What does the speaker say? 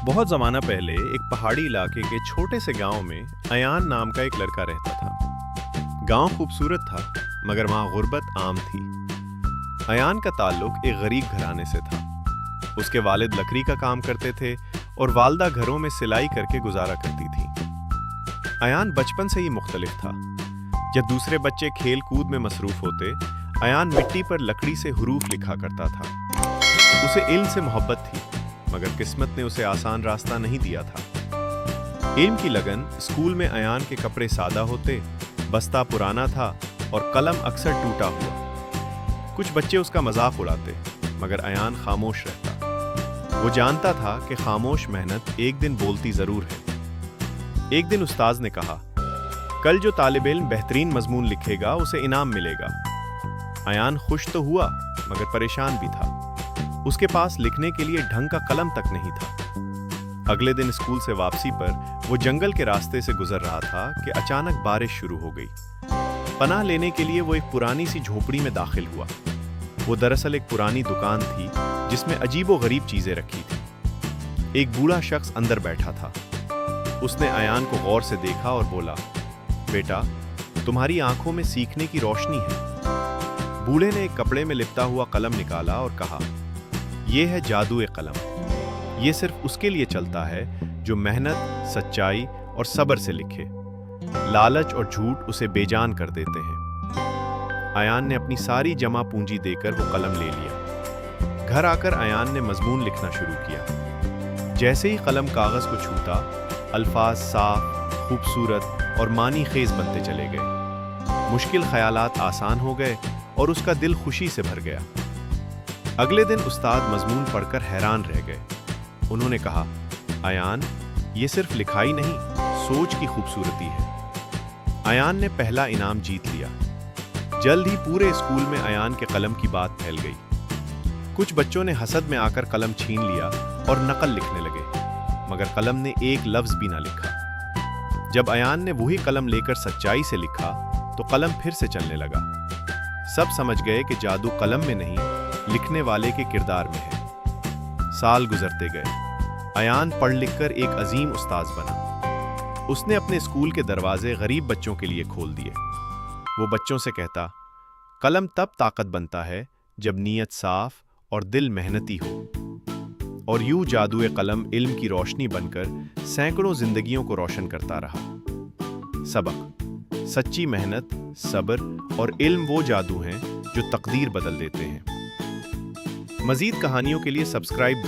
बहुत ज़माना पहले एक पहाड़ी इलाके के छोटे से गांव में अयान नाम का एक लड़का रहता था। गांव खूबसूरत था, मगर वहाँ गुर्बत आम थी। अयान का ताल्लुक एक गरीब घराने से था। उसके वालिद लकड़ी का काम करते थे और वालदा घरों में सिलाई करके गुजारा करती थी। अयान बचपन से ही मुख्तलिफ था। जब दूसरे बच्चे खेल कूद में मसरूफ होते, अयान मिट्टी पर लकड़ी से हुरूफ लिखा करता था। उसे इल्म से मोहब्बत थी, मगर किस्मत ने उसे आसान रास्ता नहीं दिया था। इल्म की लगन स्कूल में अयान के कपड़े सादा होते, बस्ता पुराना था और कलम अक्सर टूटा हुआ। कुछ बच्चे उसका मजाक उड़ाते, मगर अयान खामोश रहता। वो जानता था कि खामोश मेहनत एक दिन बोलती जरूर है। एक दिन उस्ताद ने कहा, कल जो तालिब इल्म बेहतरीन मजमून लिखेगा उसे इनाम मिलेगा। अयान खुश तो हुआ, मगर परेशान भी था। उसके पास लिखने के लिए ढंग का कलम तक नहीं था। अगले दिन स्कूल से वापसी पर वो जंगल के रास्ते से गुजर रहा था कि अचानक बारिश शुरू हो गई। पनाह लेने के लिए वो एक पुरानी सी झोपड़ी में दाखिल हुआ। वो दरअसल एक पुरानी दुकान थी जिसमें अजीबो गरीब चीजें रखी थी। एक बूढ़ा शख्स अंदर बैठा था। उसने अयान को गौर से देखा और बोला, बेटा, तुम्हारी आंखों में सीखने की रोशनी है। बूढ़े ने एक कपड़े में लिपटा हुआ कलम निकाला और कहा, यह है जादू कलम। यह सिर्फ उसके लिए चलता है जो मेहनत, सच्चाई और सब्र से लिखे। लालच और झूठ उसे बेजान कर देते हैं। अयान ने अपनी सारी जमा पूंजी देकर वो कलम ले लिया। घर आकर अयान ने मजमून लिखना शुरू किया। जैसे ही कलम कागज को छूता, अल्फाज साफ, खूबसूरत और मानी खेज बनते चले गए। मुश्किल ख्यालात आसान हो गए और उसका दिल खुशी से भर गया। अगले दिन उस्ताद मजमून पढ़कर हैरान रह गए। उन्होंने कहा, अयान, ये सिर्फ लिखाई नहीं, सोच की खूबसूरती है। अयान ने पहला इनाम जीत लिया। जल्द ही पूरे स्कूल में अयान के कलम की बात फैल गई। कुछ बच्चों ने हसद में आकर कलम छीन लिया और नकल लिखने लगे, मगर कलम ने एक लफ्ज भी ना लिखा। जब अयान ने वही कलम लेकर सच्चाई से लिखा, तो कलम फिर से चलने लगा। सब समझ गए कि जादू कलम में नहीं, लिखने वाले के किरदार में है। साल गुजरते गए। अयान पढ़ लिखकर एक अजीम उस्ताद बना। उसने अपने स्कूल के दरवाजे गरीब बच्चों के लिए खोल दिए। वो बच्चों से कहता, कलम तब ताकत बनता है जब नीयत साफ और दिल मेहनती हो। और यूं जादुए कलम इल्म की रोशनी बनकर सैकड़ों जिंदगियों को रोशन करता रहा। सबक: सच्ची मेहनत, सब्र और इल्म वो जादू हैं जो तकदीर बदल देते हैं। मजीद कहानियों के लिए सब्सक्राइब